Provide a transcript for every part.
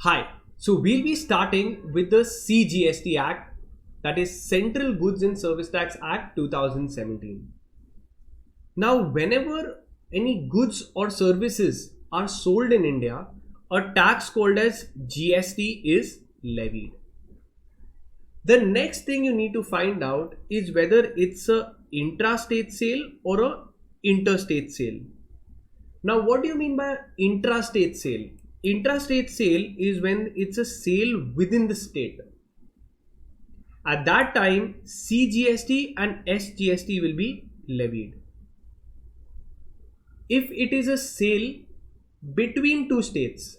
Hi, so we'll be starting with the CGST Act, that is Central Goods and Service Tax Act 2017. Now, whenever any goods or services are sold in India, a tax called as GST is levied. The next thing you need to find out is whether it's a intrastate sale or a interstate sale. Now, what do you mean by intrastate sale? Intrastate sale is when it's a sale within the state. At that time, CGST and SGST will be levied. If it is a sale between two states,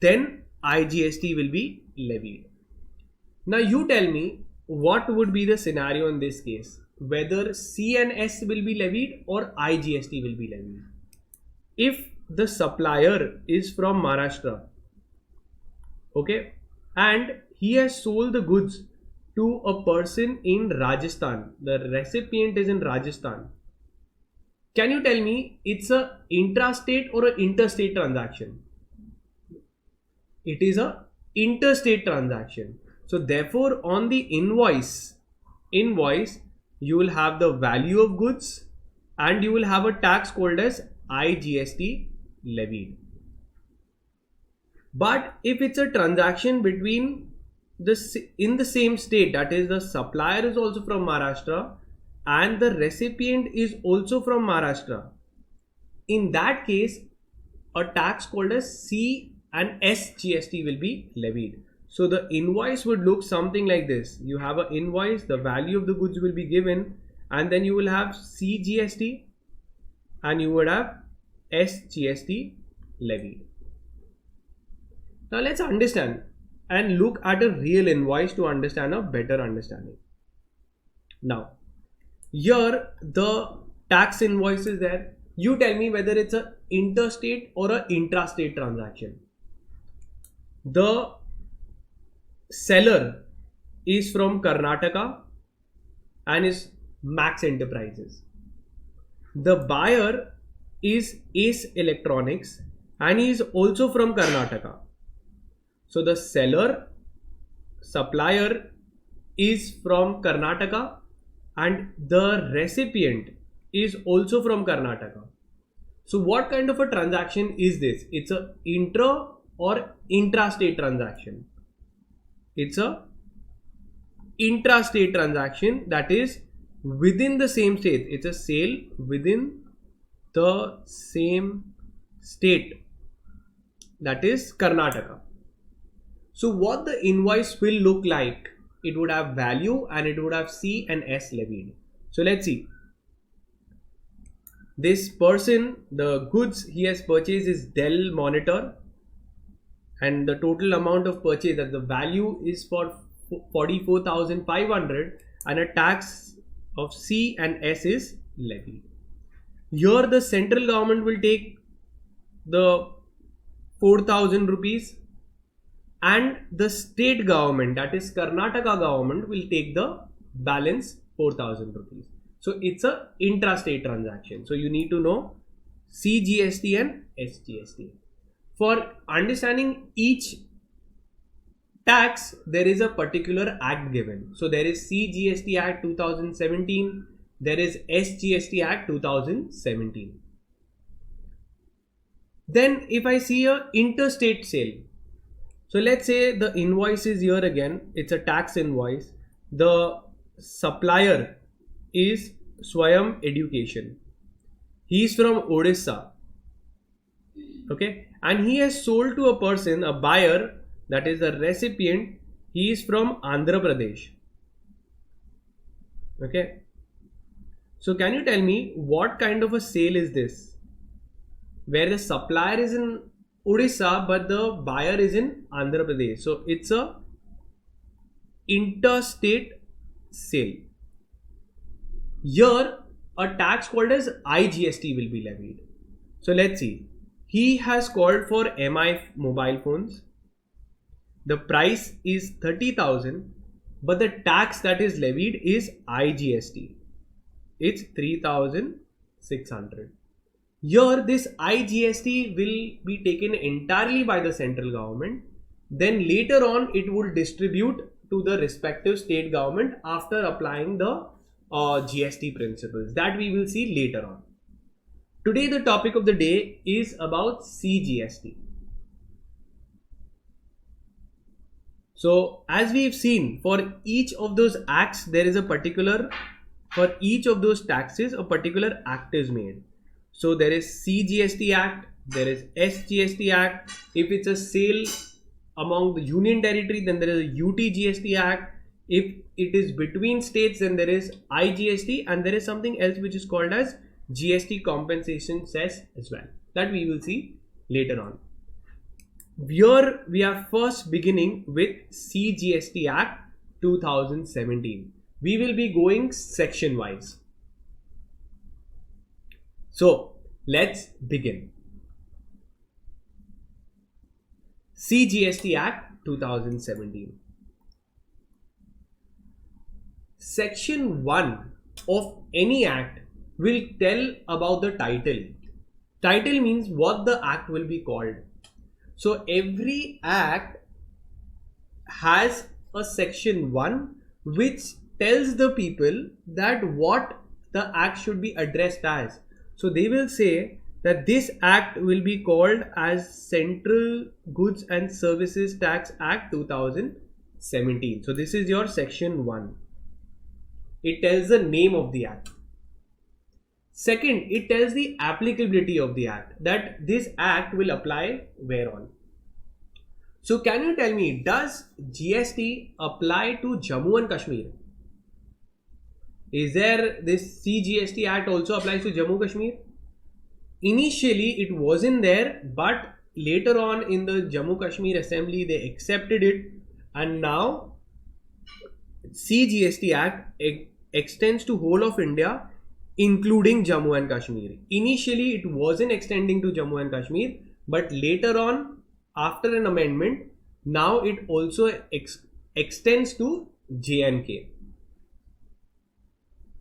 then IGST will be levied. Now, you tell me what would be the scenario in this case, whether C and S will be levied or IGST will be levied. If the supplier is from Maharashtra, okay, and he has sold the goods to a person in Rajasthan, the recipient is in Rajasthan, can you tell me it's a intrastate or an interstate transaction? It is a interstate transaction. So therefore on the invoice you will have the value of goods and you will have a tax called as IGST levied. But if it's a transaction between in the same state, that is the supplier is also from Maharashtra and the recipient is also from Maharashtra, in that case a tax called as C and S GST will be levied. So the invoice would look something like this. You have an invoice, the value of the goods will be given, and then you will have CGST and you would have SGST levied. Now let's understand and look at a real invoice to understand a better understanding. Now here the tax invoice is there. You tell me whether it's a interstate or a intrastate transaction. The seller is from Karnataka and is Max Enterprises. The buyer is Ace Electronics and he is also from Karnataka. So the supplier is from Karnataka and the recipient is also from Karnataka. So what kind of a transaction is this? It's a intra or intrastate transaction. It's a intrastate transaction, that is within the same state. It's a sale within the same state, that is Karnataka. So what the invoice will look like, it would have value and it would have C and S levied. So let's see. This person, the goods he has purchased is Dell monitor and the total amount of purchase, that the value is for 44,500 and a tax of C and S is levied. Here the central government will take the 4,000 rupees and the state government, that is Karnataka government, will take the balance 4,000 rupees. So it's a intrastate transaction. So you need to know CGST and SGST. For understanding each tax, there is a particular act given. So there is CGST Act 2017, there is SGST Act 2017. Then if I see a interstate sale, so let's say the invoice is here again, it's a tax invoice. The supplier is Swayam Education. He is from Odisha. Okay, and he has sold to a person, a buyer, that is the recipient, he is from Andhra Pradesh. Okay, so can you tell me what kind of a sale is this, where the supplier is in Odisha but the buyer is in Andhra Pradesh? So it's a interstate sale. Here a tax called as IGST will be levied. So let's see. He has called for MI mobile phones. The price is 30,000, but the tax that is levied is IGST. It's 3,600. Here this IGST will be taken entirely by the central government then later on it will distribute to the respective state government after applying the GST principles. That we will see later on. Today the topic of the day is about CGST. So as we've seen, for each of those acts there is a particular, for each of those taxes a particular act is made. So there is CGST Act, there is SGST Act. If it's a sale among the union territory, then there is a UTGST Act. If it is between states, then there is IGST, and there is something else which is called as GST compensation cess as well. That we will see later on. Here we are first beginning with CGST Act 2017. We will be going section wise. So let's begin. CGST Act 2017. Section 1 of any act will tell about the title. Title means what the act will be called. So every act has a section 1 which tells the people that what the act should be addressed as. So they will say that this act will be called as Central Goods and Services Tax Act 2017. So this is your section 1. It tells the name of the act. Second, it tells the applicability of the act, that this act will apply where on. So can you tell me, does GST apply to Jammu and Kashmir? Is there this CGST Act also applies to Jammu and Kashmir? Initially it wasn't there, but later on in the Jammu Kashmir Assembly they accepted it, and now CGST Act extends to whole of India including Jammu and Kashmir. Initially it wasn't extending to Jammu and Kashmir, but later on after an amendment now it also extends to J&K.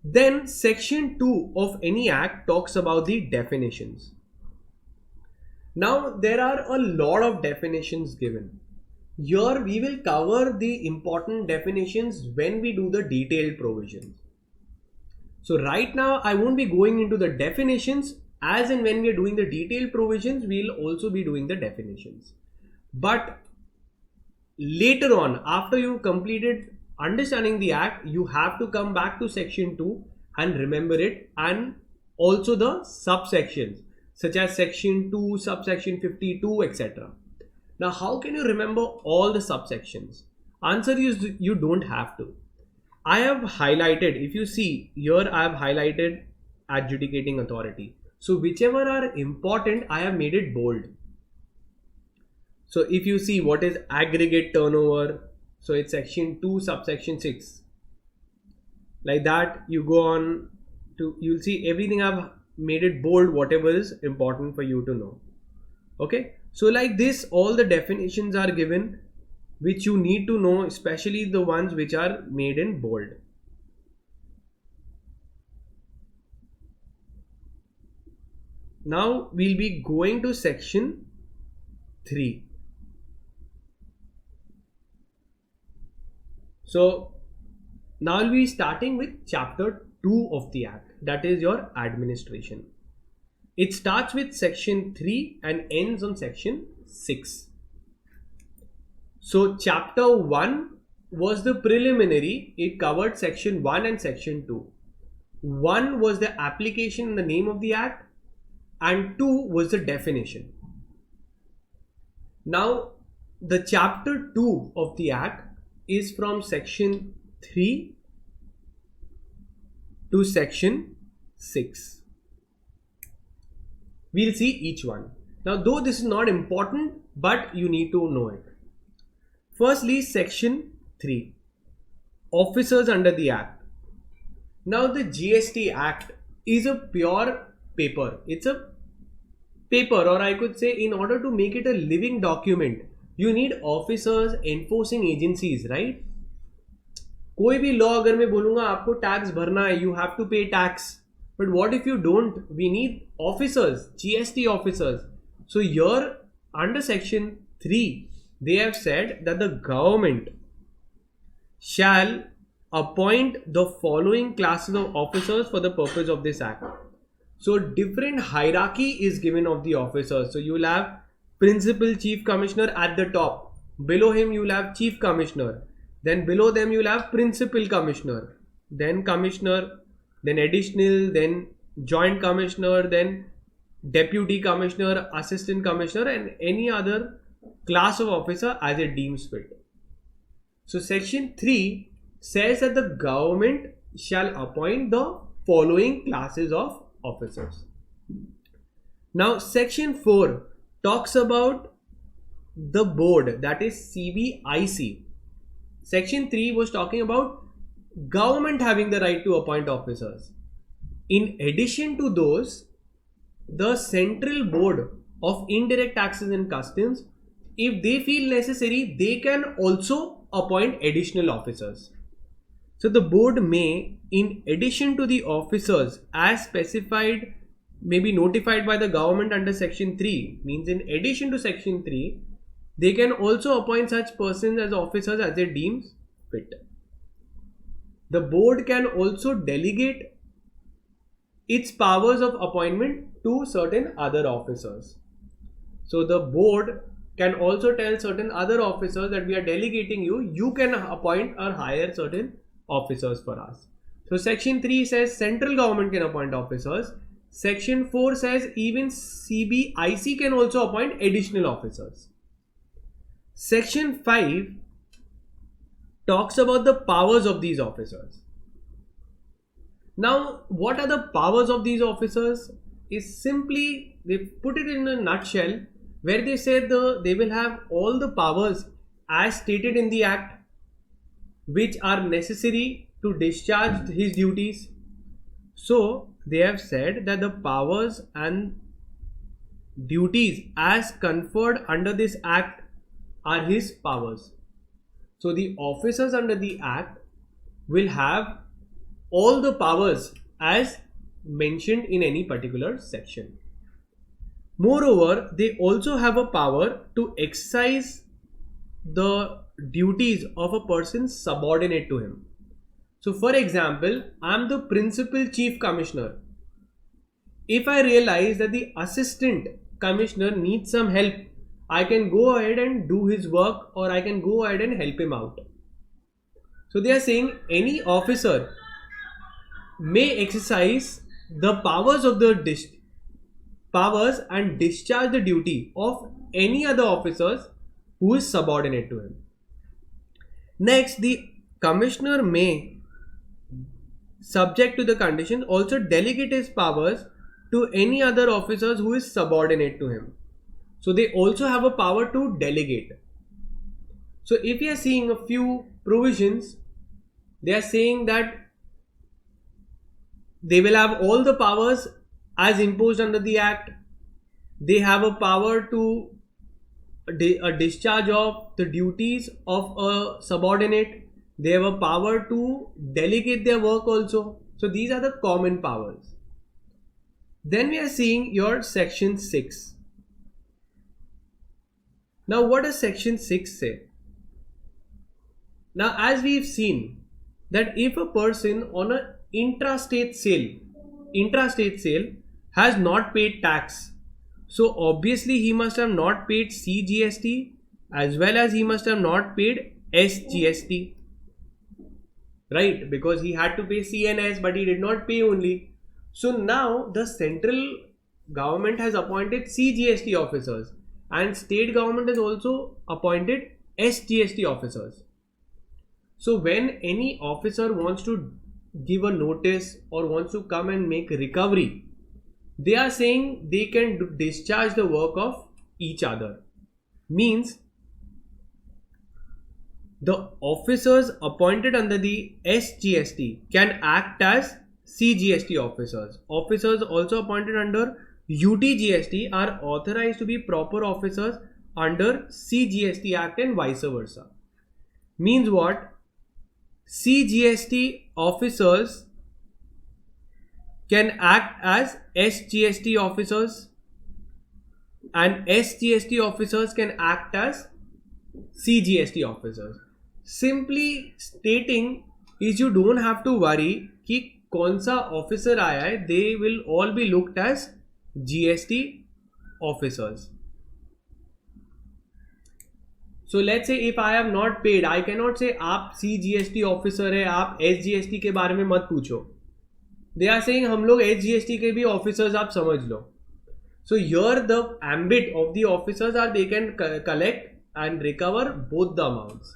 Then section 2 of any act talks about the definitions. Now there are a lot of definitions given. Here we will cover the important definitions when we do the detailed provisions. So right now I won't be going into the definitions, as and when we are doing the detailed provisions we'll also be doing the definitions. But later on, after you completed understanding the act, you have to come back to section 2 and remember it, and also the subsections such as section 2, subsection 52, etc. Now how can you remember all the subsections? Answer is you don't have to. I have highlighted, if you see here I have highlighted adjudicating authority. So whichever are important I have made it bold. So if you see what is aggregate turnover, so it's section 2 subsection 6. Like that you go on to, you'll see everything I've made it bold, whatever is important for you to know. Okay, so like this all the definitions are given which you need to know, especially the ones which are made in bold. Now we'll be going to section 3. So now we'll be starting with chapter 2 of the act, that is your administration. It starts with section 3 and ends on section 6. So chapter 1 was the preliminary, it covered section 1 and section 2. 1 was the application in the name of the act, and 2 was the definition. Now the chapter 2 of the act is from section 3 to section 6. We'll see each one. Now though this is not important, but you need to know it. Firstly, section 3, officers under the act. Now the GST Act is a pure paper. It's a paper, or I could say in order to make it a living document, you need officers, enforcing agencies, right? कोई भी law अगर मैं बोलूँगा आपको tax भरना है, you have to pay tax. But what if you don't? We need officers, GST officers. So here under section 3, they have said that the government shall appoint the following classes of officers for the purpose of this act. So different hierarchy is given of the officers. So you will have principal chief commissioner at the top. Below him you will have chief commissioner. Then below them you will have principal commissioner. Then commissioner, then additional, then joint commissioner, then deputy commissioner, assistant commissioner, and any other class of officer as it deems fit. So section 3 says that the government shall appoint the following classes of officers. Now section 4 talks about the board, that is CBIC. Section 3 was talking about government having the right to appoint officers. In addition to those, the Central Board of Indirect Taxes and Customs, if they feel necessary, they can also appoint additional officers. So the board may, in addition to the officers as specified, may be notified by the government under section 3, means in addition to section 3, they can also appoint such persons as officers as they deems fit. The board can also delegate its powers of appointment to certain other officers. So the board can also tell certain other officers that we are delegating you, you can appoint or hire certain officers for us. So section 3 says central government can appoint officers. Section 4 says even CBIC can also appoint additional officers. Section 5 talks about the powers of these officers. Now, what are the powers of these officers? Is simply, they put it in a nutshell, where they said they will have all the powers as stated in the act which are necessary to discharge his duties. So they have said that the powers and duties as conferred under this act are his powers. So the officers under the act will have all the powers as mentioned in any particular section. Moreover, they also have a power to exercise the duties of a person subordinate to him. So for example, I am the principal chief commissioner. If I realize that the assistant commissioner needs some help, I can go ahead and do his work, or I can go ahead and help him out. So they are saying any officer may exercise the powers of the powers and discharge the duty of any other officers who is subordinate to him. Next, the commissioner may, subject to the conditions, also delegate his powers to any other officers who is subordinate to him. So they also have a power to delegate. So if you are seeing a few provisions, they are saying that they will have all the powers as imposed under the act. They have a power to a discharge of the duties of a subordinate. They have a power to delegate their work also. So these are the common powers. Then we are seeing your section 6. Now what does section 6 say? Now as we've seen that if a person on an intrastate sale has not paid tax, so obviously he must have not paid CGST as well as he must have not paid SGST, right? Because he had to pay CNS but he did not pay only. So now the central government has appointed CGST officers and state government has also appointed SGST officers. So when any officer wants to give a notice or wants to come and make recovery, they are saying they can discharge the work of each other. Means the officers appointed under the SGST can act as CGST officers. Officers also appointed under UTGST are authorized to be proper officers under CGST Act and vice versa. Means what? CGST officers can act as SGST officers and SGST officers can act as CGST officers. Simply stating is you don't have to worry कि कौन सा officer आया है, they will all be looked as GST officers. So let's say if I have not paid, I cannot say आप CGST officer है, आप SGST के बारे में मत पूछो. They are saying हम लोग SGST के भी officers आप समझ लो. So here the ambit of the officers are they can collect and recover both the amounts.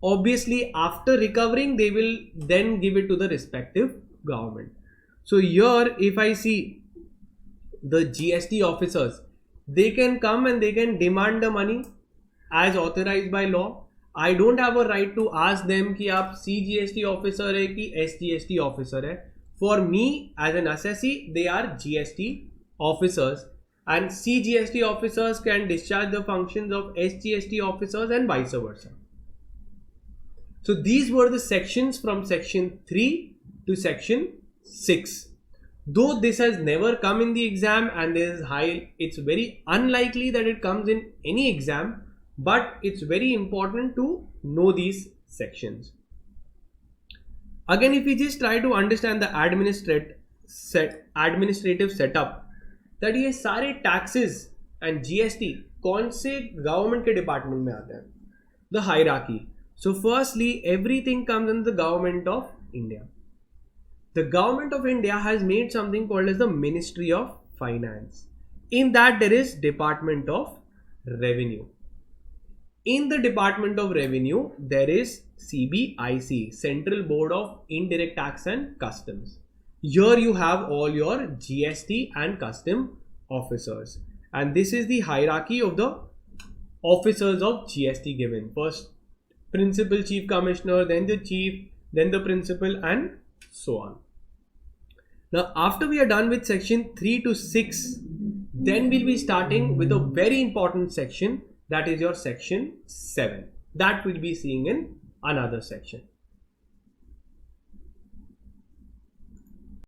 Obviously after recovering they will then give it to the respective government. So here if I see the GST officers, they can come and they can demand the money as authorized by law. I don't have a right to ask them कि आप CGST officer है कि SGST officer है. For me as an assessee they are GST officers and CGST officers can discharge the functions of SGST officers and vice versa. So these were the sections from section 3 to section 6. Though this has never come in the exam and there is it's very unlikely that it comes in any exam, but it's very important to know these sections. Again, if we just try to understand the administrative setup, that ये सारे taxes and GST कौन से government के department में आते हैं? The hierarchy. So firstly, everything comes in the government of India. The government of India has made something called as the Ministry of Finance. In that there is Department of Revenue. In the Department of Revenue, there is CBIC, Central Board of Indirect Tax and Customs. Here you have all your GST and custom officers. And this is the hierarchy of the officers of GST given. First, Principal Chief Commissioner, then the Chief, then the Principal, and so on. Now, after we are done with section 3 to 6, then we'll be starting with a very important section, that is your section 7. That we'll be seeing in another section.